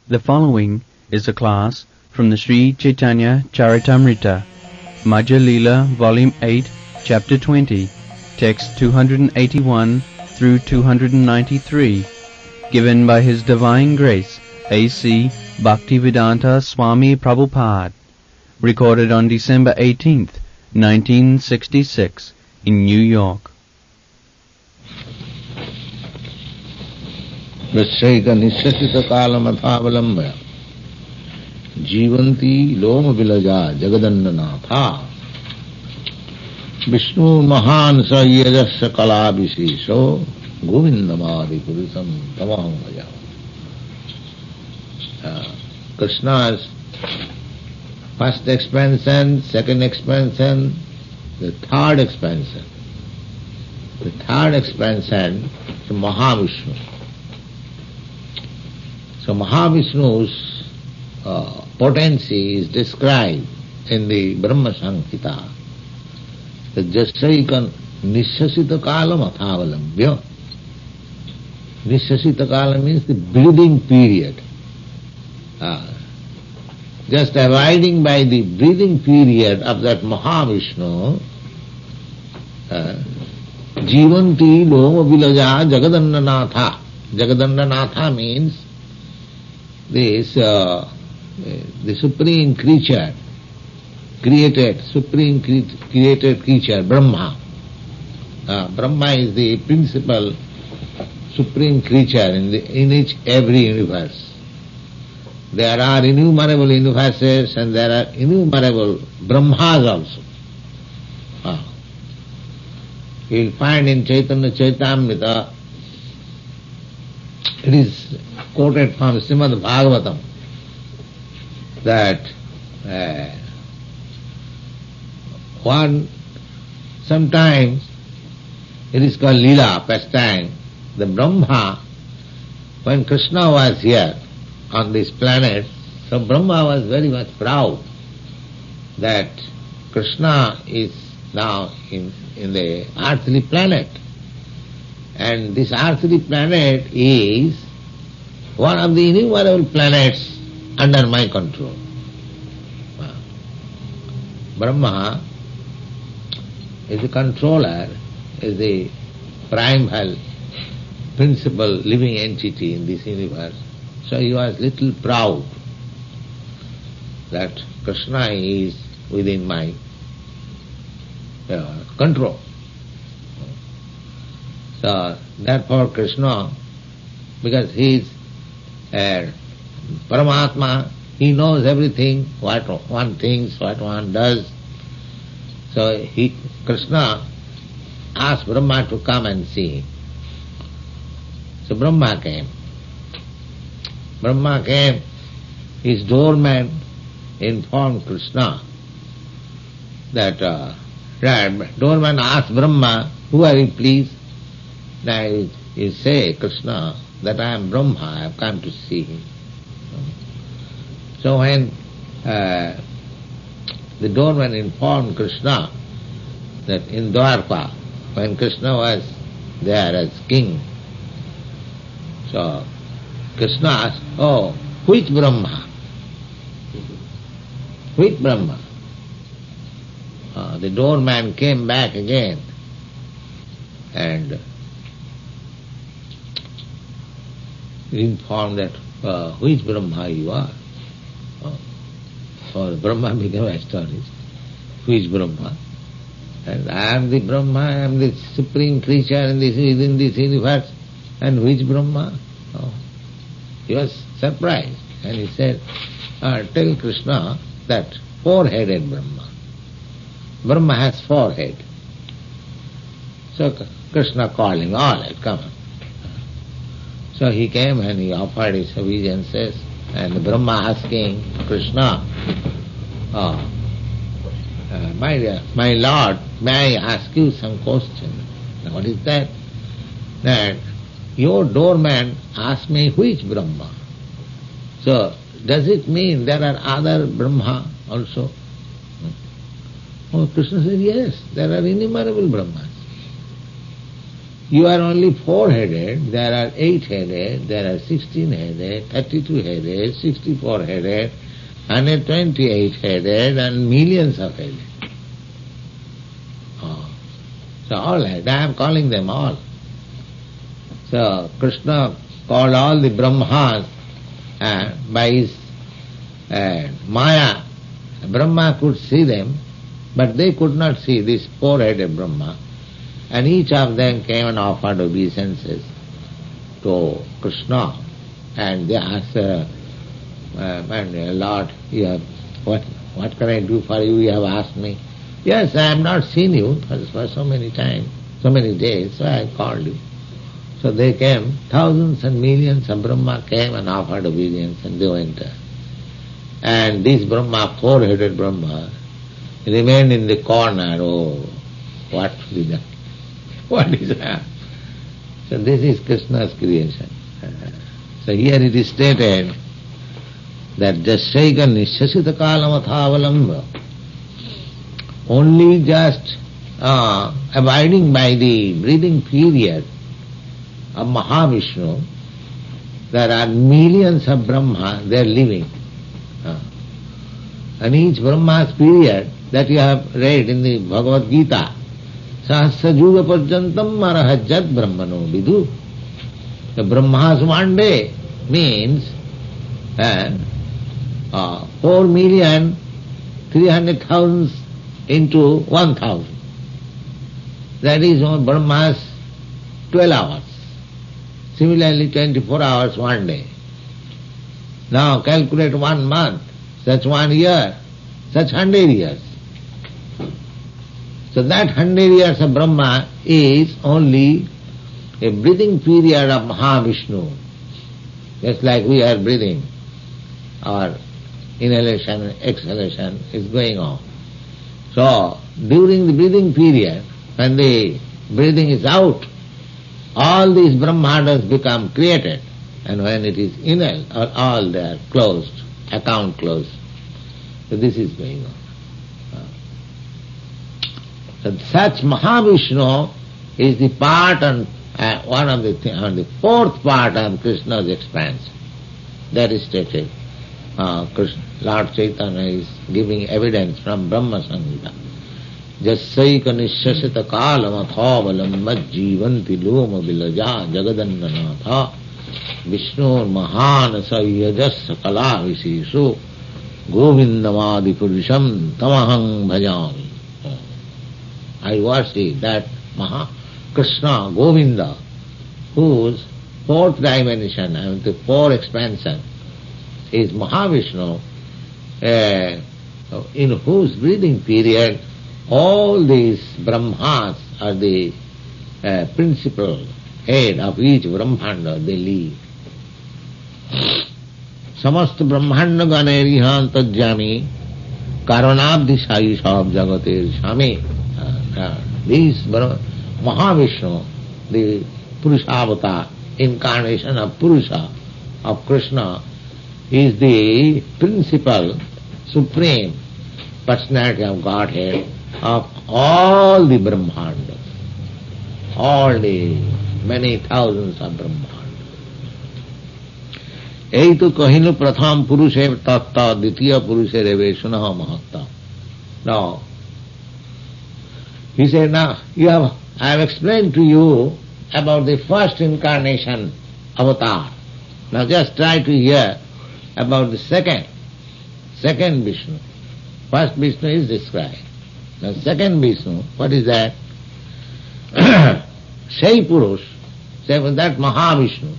The following is a class from the Sri Chaitanya Charitamrita, Madhya Leela, Volume 8, Chapter 20, Text 281 through 293, given by His Divine Grace, A.C. Bhaktivedanta Swami Prabhupada, recorded on December 18th, 1966, in New York. वैश्यिक निश्चित कालमथावलंब्य जीवंती लोम विलजा जगदन्ननाथा विष्णु महान स यजस्य कला विशेषो गोविंदमादि पुरुषम तमहं भजामि. Krishna's first expansion, second expansion, the third expansion. The third expansion is Mahavishnu. So Mahavishnu's potency is described in the Brahma Samhita. The Jasaikan Nishasita Kalam Athavalambhya. Nishasita Kala means the breathing period. Just abiding by the breathing period of that Mahavishnu, Jivanti Loma Vilaja Jagadannanatha. Jagadannanatha means this the supreme creature, supreme created creature, Brahma. Brahma is the principal supreme creature in each every universe. There are innumerable universes and there are innumerable Brahmas also. You will find in Chaitanya Charitamrita, it is quoted from Srimad Bhagavatam that sometimes it is called Leela, pastime. The Brahma, when Krishna was here on this planet, so Brahma was very much proud that Krishna is now in the earthly planet. And this earthly planet is one of the innumerable planets under my control. Brahma is the controller, is the primal, principal living entity in this universe. So he was little proud that Krishna is within my control. So therefore Krishna, because he is Paramatma, he knows everything, what one thinks, what one does. So Krishna asked Brahma to come and see him. So Brahma came. His doorman informed Krishna that doorman asked Brahma, "Who are you, please?" Now you say, Krishna, that I am Brahma, I have come to see him. So when the doorman informed Krishna that in Dwarka, when Krishna was there as king, so Krishna asked, "Oh, which Brahma? Which Brahma?" The doorman came back again and informed that which Brahma you are. So Brahma became astonished. Which Brahma? And I am the Brahma, I am the supreme creature within this universe. And which Brahma? He was surprised and he said, "Tell Krishna that four-headed Brahma. Brahma has four heads." So Krishna called him, "All right, come on." So he came and he offered his obeisances, and Brahma asking Krishna, my Lord, may I ask you some question?" Now what is that? That your doorman asked me which Brahma. So does it mean there are other Brahma also? Oh, Krishna said, yes, there are innumerable Brahmas. You are only 4-headed, there are 8-headed, there are 16-headed, 32-headed, 64-headed, 128-headed, and millions of headed. Oh. So all that, I am calling them all. So Krishna called all the Brahmas by his Maya. Brahma could see them, but they could not see this 4-headed Brahma. And each of them came and offered obeisances to Krishna. And they asked, Lord, what can I do for you? You have asked me. Yes, I have not seen you for so many times, so many days, so I called you. So they came, thousands and millions of Brahma came and offered obedience, and they went. And this Brahma, 4-headed Brahma, remained in the corner. Oh, what is that? What is that? So this is Krishna's creation. So here it is stated that Jasyaika Nishasita Kalamathavalamba, only just abiding by the breathing period of Mahavishnu, there are millions of Brahma, they are living. And each Brahma's period that you have read in the Bhagavad Gita, Sahasra Juga Parjantam Marahajat Brahmano Vidu. The Brahma's one day means 4,300,000 into 1,000. That is Brahma's 12 hours. Similarly 24 hours one day. Now calculate 1 month, such 1 year, such 100 years. So that 100 years of Brahma is only a breathing period of Mahavishnu. Just like we are breathing, our inhalation and exhalation is going on. So during the breathing period, when the breathing is out, all these Brahmandas become created. And when it is inhale, all they are closed, account closed. So this is going on. So such Mahavishnu is the part and one of the the fourth part of Krishna's expansion. That is stated. Lord Chaitanya is giving evidence from Brahma Samhita. Jasyaika nishasita kalamathaavalam majjivanti loma vilaja jagadannanatha Vishnu mahanasa yajas kala viseshu govindamadi purusham tamaham bhajami. I worship that Krishna, Govinda, whose fourth dimension, the fourth expansion, is Mahavishnu, in whose breathing period all these Brahmas are the principal head of each Brahmanda, they live. Samast Brahmanda Ganerihan Tajjami Karanabdi Sai Sab Jagatir Shami. This Mahavishnu, the Purusha incarnation of Purusha, of Krishna, is the principal, supreme personality of Godhead of all the Brahmandas, all the many thousands of Brahmandas. Ei tu kahinu pratham purushe tatta ditya purushe reveshuna mahatta. Now, he said, now, I have explained to you about the first incarnation avatar. Now just try to hear about the second Vishnu. First Vishnu is described. Now second Vishnu, what is that? Say Purush, say that Mahavishnu.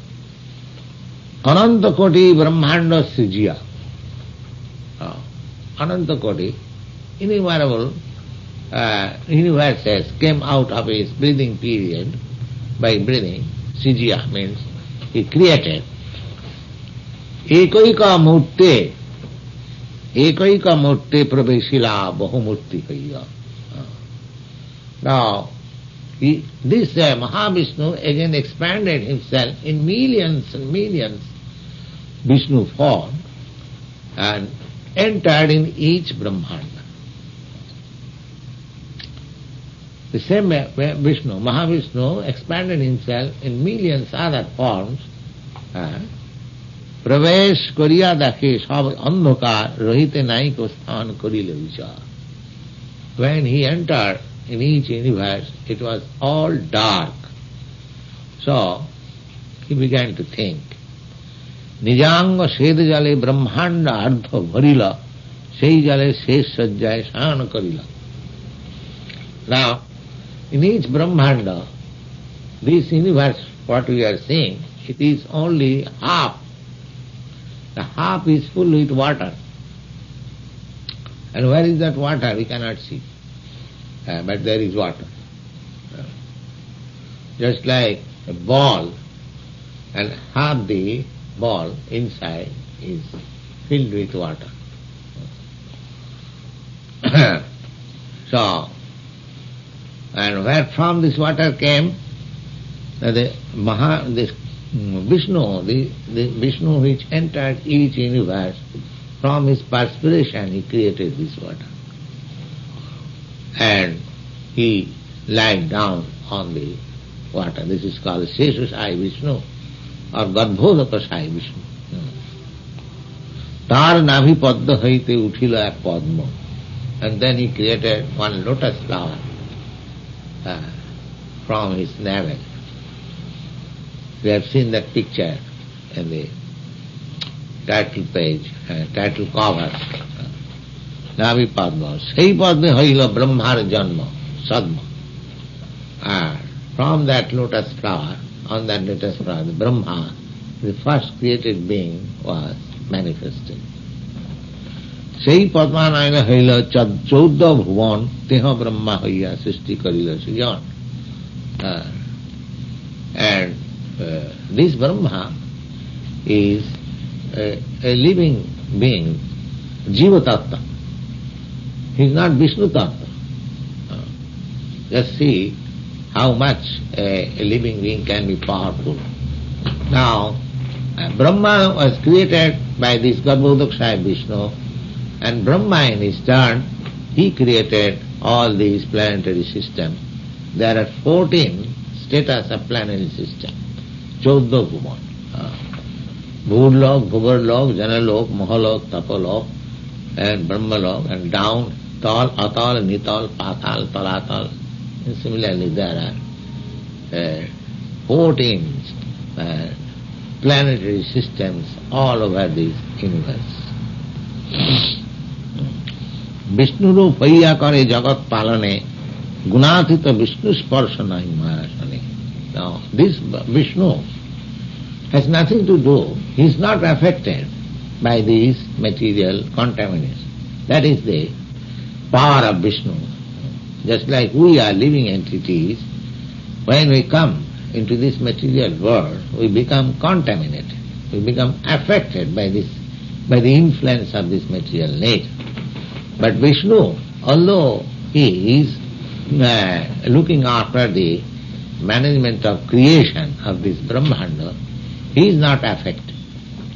Ananta Koti Brahmanda Srijiya. Ananta Koti, innumerable universes came out of his breathing period by breathing. Srijiya means he created. Ekaika murte praveshila bahumurti kaiya. Now, this Mahavishnu again expanded himself in millions and millions Vishnu form and entered in each Brahmanda. The same Vishnu, Mahavishnu expanded himself in millions other forms. প্রবেশ করিয়া দেখে সব অন্ধকার রহিতে নাইক স্থান করিল বিচার. When he entered in each universe, it was all dark. So he began to think. নিজাঙ্গ শ্বেত জলে ব্রহ্মাণ্ড আর্ধ ভরিল, সেই জলে শেষ শয্যায় শয়ন করিল. Now, in each Brahmanda, this universe, what we are seeing, it is only half. The half is full with water. And where is that water? We cannot see. But there is water. Just like a ball, and half the ball inside is filled with water. So, and where from this water came? This Vishnu, the Vishnu which entered each universe, from his perspiration he created this water. And he lied down on the water. This is called Sheshasai Vishnu or Garbhodakasai Vishnu. Tar navi padma haite uthila ek padma. And then he created one lotus flower from his navel. We have seen that picture in the title page, title cover. Navi Padma. Sei Padma Haila Brahmar Janma, Sadma. From that lotus flower, on that lotus flower, the Brahma, the first created being, was manifested. Sei Padma Naina Haila Chaudda Bhuvan, Teha Brahma Haya Sisti Karila Sijan. And this Brahma is a living being, Jiva Tattva. He is not Vishnu Tattva. Just see how much a living being can be powerful. Now, Brahma was created by this Garbhodakasai Vishnu, and Brahma in his turn, he created all these planetary systems. There are 14 status of planetary system. Chaudda Bhuvan. Bhurlok, Bhugarlok, Janalok, Mahalok, Tapalok, and Brahmalok, and down, Tal, Atal, Nital, Patal, Talatal. And similarly, there are 14 planetary systems all over this universe. Vishnu रूप भैया करे जगत पालने गुणातीत विष्णु स्पर्श नहीं महाराजने. Now, this Vishnu has nothing to do, he is not affected by these material contaminants. That is the power of Vishnu. Just like we are living entities, when we come into this material world, we become contaminated, we become affected by the influence of this material nature. But Vishnu, although he is looking after the management of creation of this Brahmanda, he is not affected.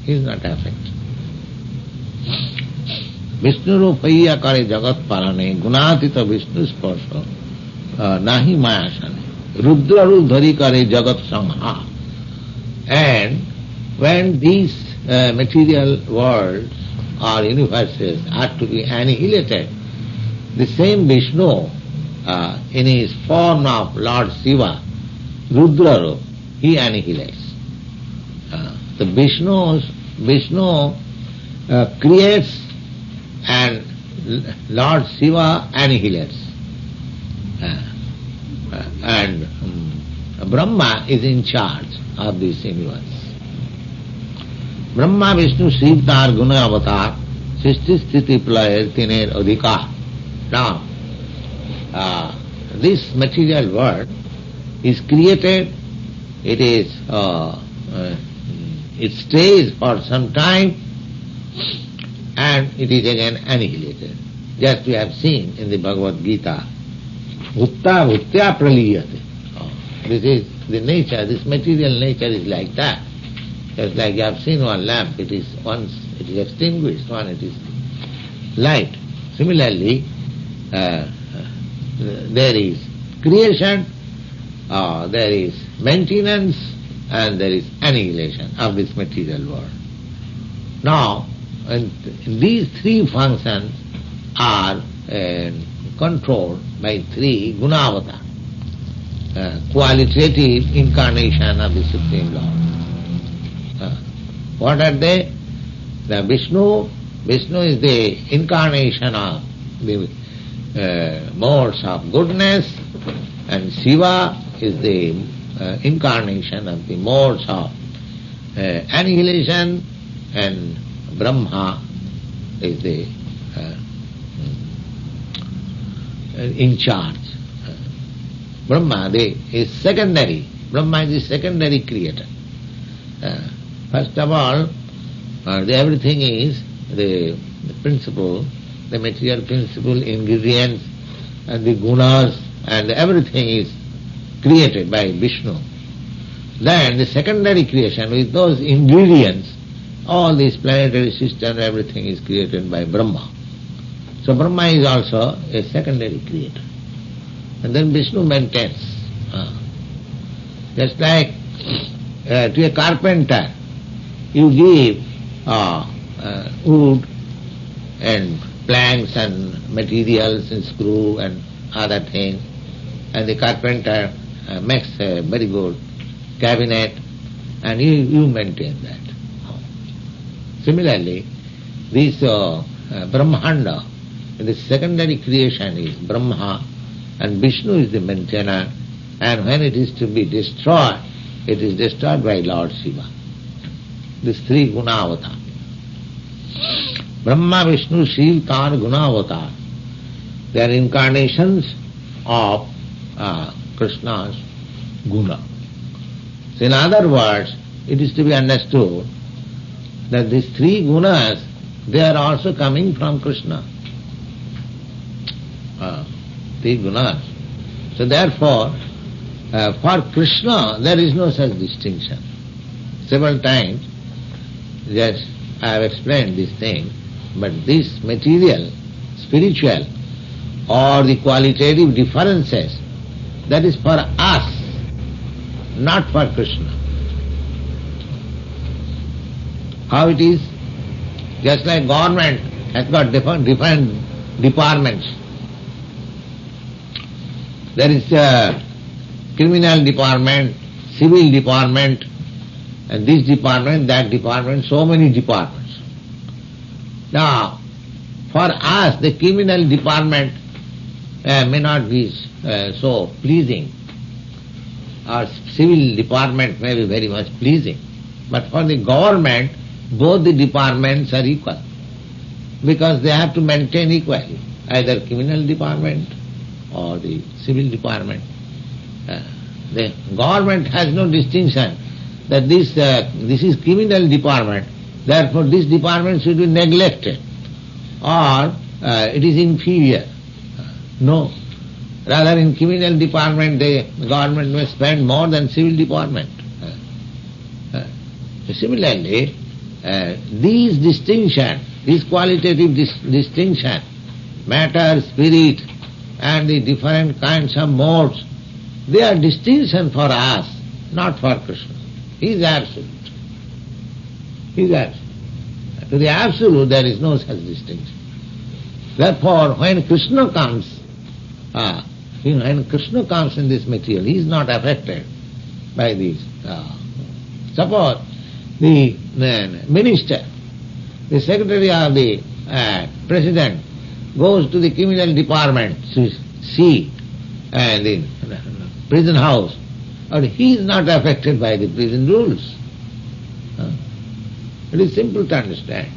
He is not affected. Vishnu rupaiya kare jagat parane gunatita Vishnu sparsha nahi mayasane Rudra rup dhari kare jagat sangha. And when these material worlds or universes are to be annihilated, the same Vishnu in his form of Lord Shiva, Rudra rup, he annihilates. The Vishnu creates and Lord Shiva annihilates. And Brahma is in charge of this universe. Brahma Vishnu Shiv Tar Guna Avatar Sisti Sthiti Player Tiner Adhikar. Now, this material world is created, it stays for some time and it is again annihilated. Just we have seen in the Bhagavad Gita, Bhutta Bhuttya Praliyate. This is the nature, this material nature is like that. Just like you have seen one lamp, once it is extinguished, one it is light. Similarly, there is creation, there is maintenance, and there is annihilation of this material world. Now, these three functions are controlled by three gunavata, qualitative incarnation of the Supreme Lord. What are they? The Vishnu is the incarnation of the modes of goodness, and Shiva is the incarnation of the modes of annihilation, and Brahma is the in charge. Brahma is secondary. Brahma is the secondary creator. First of all, everything is the principle, the material principle, ingredients, and the gunas, and everything is created by Vishnu. Then the secondary creation, with those ingredients, all this planetary system, everything is created by Brahma. So Brahma is also a secondary creator. And then Vishnu maintains. Just like to a carpenter, you give wood and planks and materials and screw and other things, and the carpenter makes a very good cabinet, and you maintain that. Similarly, this Brahmanda, the secondary creation is Brahma, and Vishnu is the maintainer, and when it is to be destroyed, it is destroyed by Lord Shiva. These three gunavata. Brahma, Vishnu, Shiva, Tar, gunavata. They are incarnations of Krishna's guna. So in other words, it is to be understood that these three gunas, they are also coming from Krishna. Three gunas. So therefore, for Krishna, there is no such distinction. Several times, yes, I have explained this thing, but this material, spiritual, or the qualitative differences, that is for us, not for Krishna. How it is? Just like government has got different departments. There is a criminal department, civil department, and this department, that department, so many departments. Now, for us, the criminal department may not be so pleasing, or civil department may be very much pleasing. But for the government, both the departments are equal, because they have to maintain equally, either criminal department or the civil department. The government has no distinction that this is criminal department, therefore this department should be neglected, or it is inferior. No. Rather, in criminal department, the government may spend more than civil department. Similarly, these distinction, this qualitative distinction, matter, spirit, and the different kinds of modes, they are distinction for us, not for Krishna. He is absolute. He is absolute. To the absolute, there is no such distinction. Therefore, when Krishna comes, when Krishna comes in this material, he is not affected by this. Suppose the minister, the secretary of the president, goes to the criminal department to see the prison house, and he is not affected by the prison rules. It is simple to understand.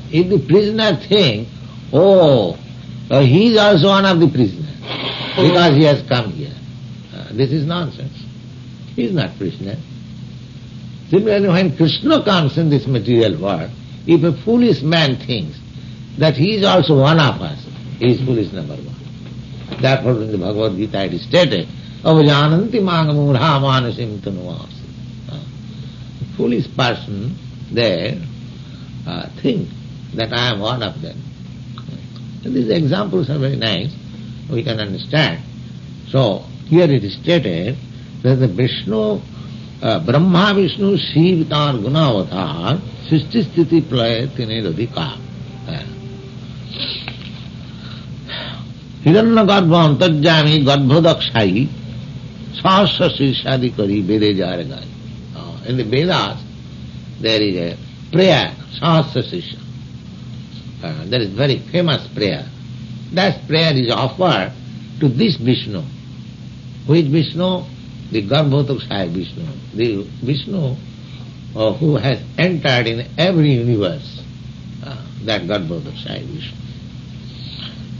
If the prisoner thinks, he is also one of the prisoners, because he has come here. This is nonsense. He is not prisoner. Similarly, when Krishna comes in this material world, if a foolish man thinks that he is also one of us, he is foolish number one. Therefore, in the Bhagavad Gita it is stated, Avajananti mangamurha manasim tanuvasi. The foolish person there think that I am one of them. And these examples are very nice. We can understand So, here it is stated that the Vishnu, Brahma, Vishnu, Shiv, Tar, Gunavatar, Sisti, Sthiti, Playa, Tinedadika. Hiranna Garbha, Antarjami, Garbhodakshai, Sahasra Shirshadi Kari, Vede Jaragai. In the Vedas, there is a prayer, Sahasra Shirsha. That is very famous prayer. That prayer is offered to this Vishnu. Which Vishnu? The Garbhodakshai Vishnu. The Vishnu who has entered in every universe. That Garbhodakshai Vishnu.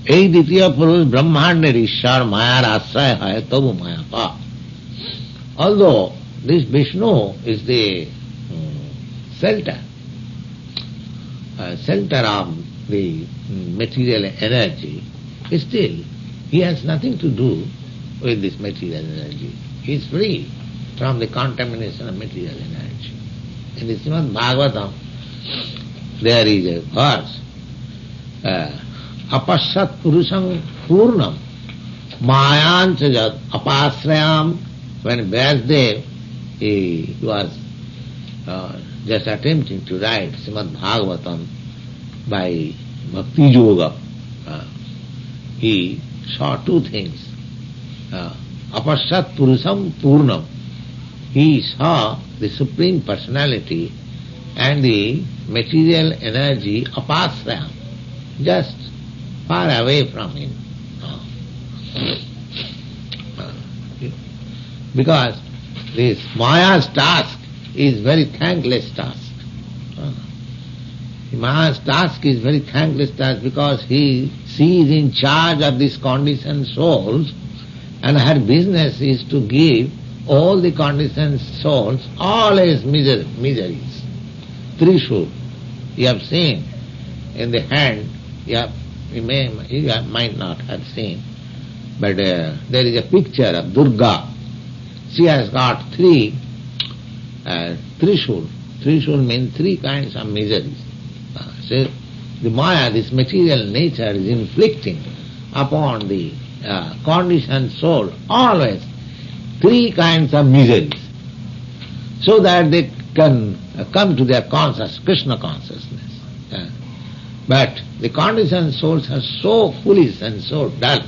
Ei Ditya Purush Brahmanda Ishar Maya Rasaya Hai Tabu Maya Pa. Although this Vishnu is the shelter of the material energy, still he has nothing to do with this material energy. He is free from the contamination of material energy. In the Srimad Bhagavatam, there is a verse, Apashat Purusham Purnam Mayancha Jat Apasrayam. When Vyasdev he was just attempting to write Srimad Bhagavatam by Bhakti Yoga, he saw two things. Apashat Purusham Purnam. He saw the Supreme Personality and the material energy Apasrayam, just far away from him. Because this Maya's task is very thankless task. Maya's task is very thankless task because she is in charge of these conditioned souls, and her business is to give all the conditioned souls always miseries. Trishul, you have seen in the hand, you might not have seen, but there is a picture of Durga. She has got three Trishul. Trishul means three kinds of miseries. So the Maya, this material nature, is inflicting upon the conditioned soul always three kinds of miseries, so that they can come to their Krishna consciousness. But the conditioned souls are so foolish and so dull,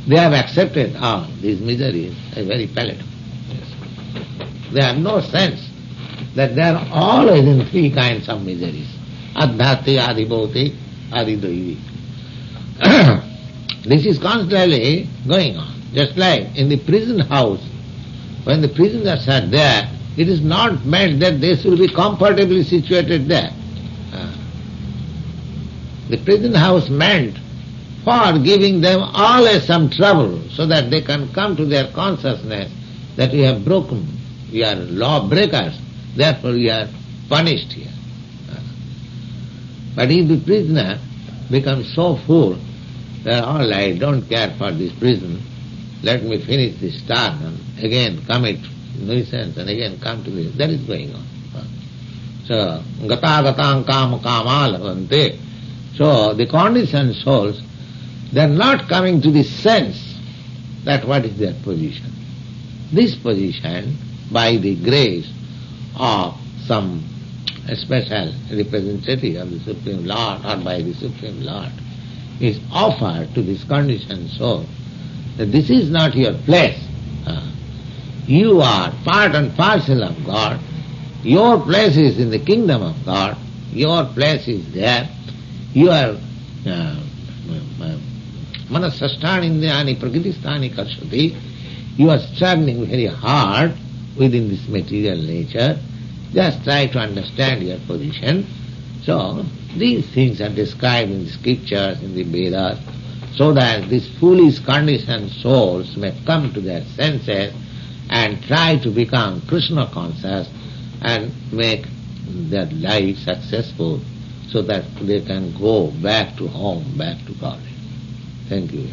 they have accepted all these miseries as very palatable. They have no sense that they are always in three kinds of miseries. Adhyati, Adibhautik, Adidaivi. This is constantly going on. Just like in the prison house, when the prisoners are there, it is not meant that they should be comfortably situated there. The prison house meant for giving them always some trouble so that they can come to their consciousness that we have broken, we are lawbreakers, therefore we are punished here. But if the prisoner becomes so full that all right, don't care for this prison, let me finish this task and again commit nuisance and again come to this, that is going on. So, gata gatang kama kama lavante. So the conditioned souls, they are not coming to the sense that what is their position. This position, by the grace of some special representative of the Supreme Lord or by the Supreme Lord, is offered to this conditioned soul that this is not your place. You are part and parcel of God. Your place is in the kingdom of God. Your place is there. You are manasasthani indriyani prakritisthani karshati. You are struggling very hard within this material nature. Just try to understand your position. So, these things are described in the scriptures, in the Vedas, so that these foolish conditioned souls may come to their senses and try to become Krishna conscious and make their life successful so that they can go back to home, back to God. Thank you.